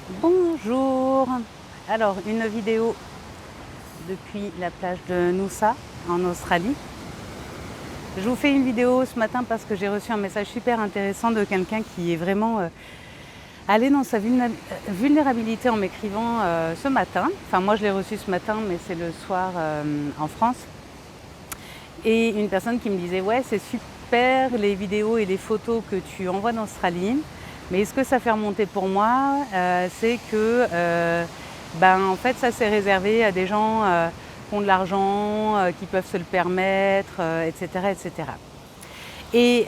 Bonjour. Alors, une vidéo depuis la plage de Noosa en Australie. Je vous fais une vidéo ce matin parce que j'ai reçu un message super intéressant de quelqu'un qui est vraiment allé dans sa vulnérabilité en m'écrivant ce matin. Enfin, moi je l'ai reçu ce matin, mais c'est le soir en France. Et une personne qui me disait ouais, c'est super les vidéos et les photos que tu envoies d'Australie, mais ce que ça fait remonter pour moi, c'est que en fait ça c'est réservé à des gens qui ont de l'argent, qui peuvent se le permettre, etc., etc. Et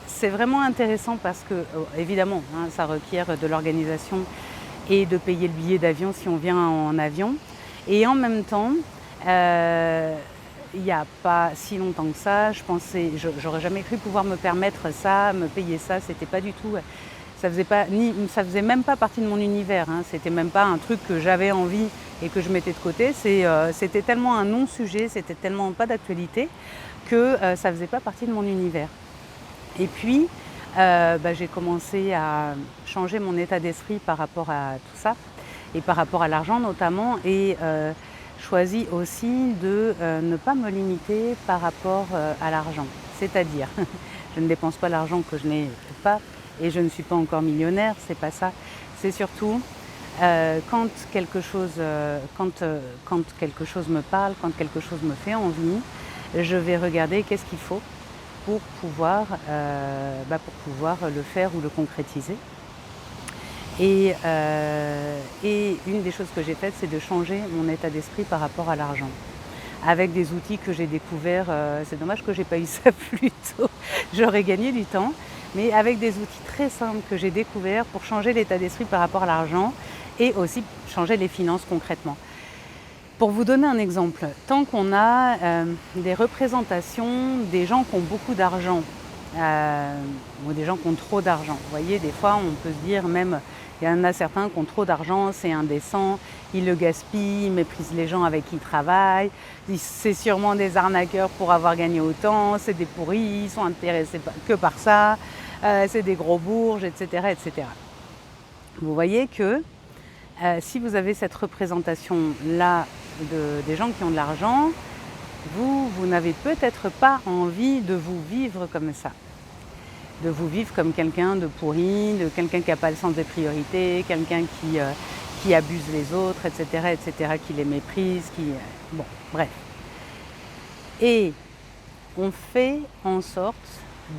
c'est vraiment intéressant parce que évidemment ça requiert de l'organisation et de payer le billet d'avion si on vient en avion, et en même temps il n'y a pas si longtemps que ça, j'aurais jamais cru pouvoir me permettre ça, me payer ça. C'était pas du tout, ça faisait même pas partie de mon univers. C'était même pas un truc que j'avais envie et que je mettais de côté. C'était tellement un non-sujet, c'était tellement pas d'actualité que ça faisait pas partie de mon univers. Et puis, j'ai commencé à changer mon état d'esprit par rapport à tout ça et par rapport à l'argent notamment, et choisi aussi de ne pas me limiter par rapport à l'argent. C'est-à-dire, je ne dépense pas l'argent que je n'ai pas et je ne suis pas encore millionnaire, c'est pas ça. C'est surtout quand quelque chose me parle, quand quelque chose me fait envie, je vais regarder qu'est-ce qu'il faut pour pouvoir le faire ou le concrétiser. Et une des choses que j'ai faites, c'est de changer mon état d'esprit par rapport à l'argent. Avec des outils que j'ai découverts, c'est dommage que je n'ai pas eu ça plus tôt, j'aurais gagné du temps, mais avec des outils très simples que j'ai découverts pour changer l'état d'esprit par rapport à l'argent et aussi changer les finances concrètement. Pour vous donner un exemple, tant qu'on a des représentations des gens qui ont beaucoup d'argent ou des gens qui ont trop d'argent, vous voyez, des fois on peut se dire même, il y en a certains qui ont trop d'argent, c'est indécent, ils le gaspillent, ils méprisent les gens avec qui ils travaillent, c'est sûrement des arnaqueurs pour avoir gagné autant, c'est des pourris, ils sont intéressés que par ça, c'est des gros bourges, etc., etc. Vous voyez que si vous avez cette représentation-là des gens qui ont de l'argent, vous n'avez peut-être pas envie de vous vivre comme ça. De vous vivre comme quelqu'un de pourri, de quelqu'un qui n'a pas le sens des priorités, quelqu'un qui abuse les autres, etc., qui les méprise, bon, bref. Et on fait en sorte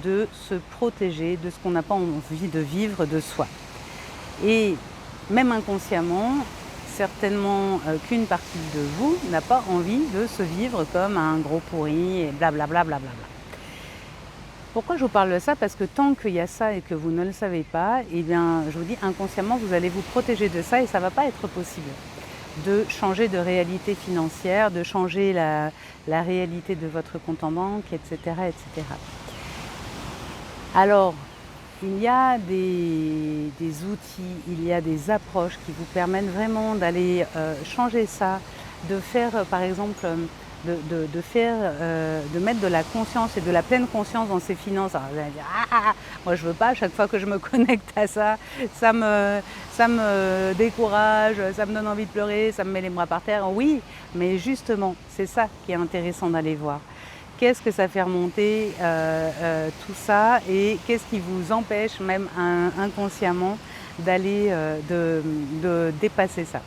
de se protéger de ce qu'on n'a pas envie de vivre de soi. Et même inconsciemment, certainement qu'une partie de vous n'a pas envie de se vivre comme un gros pourri et blablabla. Pourquoi je vous parle de ça? Parce que tant qu'il y a ça et que vous ne le savez pas, eh bien, je vous dis, inconsciemment, vous allez vous protéger de ça et ça ne va pas être possible de changer de réalité financière, de changer la réalité de votre compte en banque, etc., etc. Alors, il y a des outils, il y a des approches qui vous permettent vraiment d'aller changer ça, de faire par exemple, de mettre de la conscience et de la pleine conscience dans ses finances. Alors vous allez dire, moi je veux pas, à chaque fois que je me connecte à ça, ça me décourage, ça me donne envie de pleurer, ça me met les bras par terre. Oui, mais justement, c'est ça qui est intéressant d'aller voir. Qu'est-ce que ça fait remonter tout ça, et qu'est-ce qui vous empêche même inconsciemment d'aller de dépasser ça.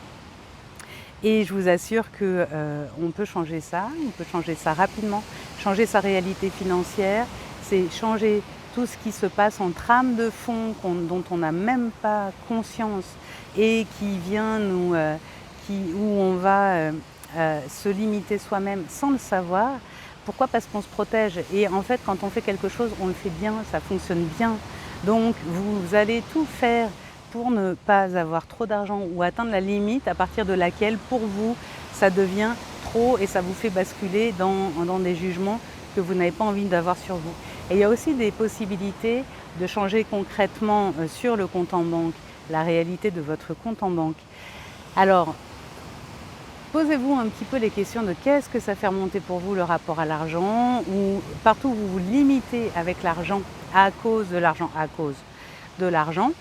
Et je vous assure qu'on peut changer ça, on peut changer ça rapidement, changer sa réalité financière, c'est changer tout ce qui se passe en trame de fond dont on n'a même pas conscience et qui vient où on va se limiter soi-même sans le savoir. Pourquoi? Parce qu'on se protège. Et en fait, quand on fait quelque chose, on le fait bien, ça fonctionne bien. Donc, vous allez tout faire pour ne pas avoir trop d'argent ou atteindre la limite à partir de laquelle, pour vous, ça devient trop et ça vous fait basculer dans des jugements que vous n'avez pas envie d'avoir sur vous. Et il y a aussi des possibilités de changer concrètement sur le compte en banque, la réalité de votre compte en banque. Alors, posez-vous un petit peu les questions de qu'est-ce que ça fait remonter pour vous le rapport à l'argent, ou partout où vous vous limitez avec l'argent à cause de l'argent,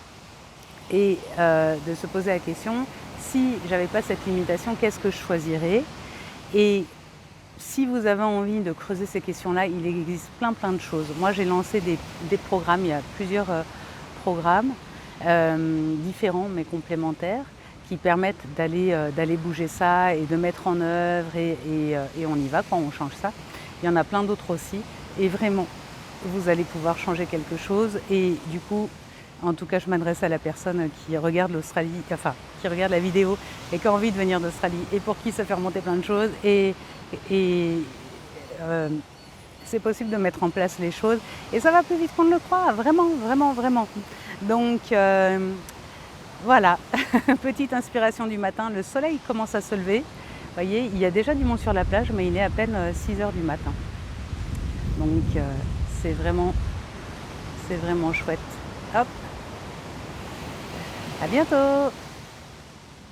et de se poser la question, si j'avais pas cette limitation, qu'est-ce que je choisirais? Et si vous avez envie de creuser ces questions-là, il existe plein de choses. Moi, j'ai lancé des programmes, il y a plusieurs programmes différents mais complémentaires qui permettent d'aller bouger ça et de mettre en œuvre et on y va quand on change ça. Il y en a plein d'autres aussi et vraiment, vous allez pouvoir changer quelque chose et du coup, en tout cas, je m'adresse à la personne qui regarde l'Australie, enfin, qui regarde la vidéo et qui a envie de venir d'Australie et pour qui ça fait remonter plein de choses et c'est possible de mettre en place les choses et ça va plus vite qu'on ne le croit, vraiment, vraiment, vraiment. Donc voilà, petite inspiration du matin, le soleil commence à se lever. Vous voyez, il y a déjà du monde sur la plage, mais il est à peine 6 heures du matin. Donc c'est vraiment chouette. Hop, à bientôt!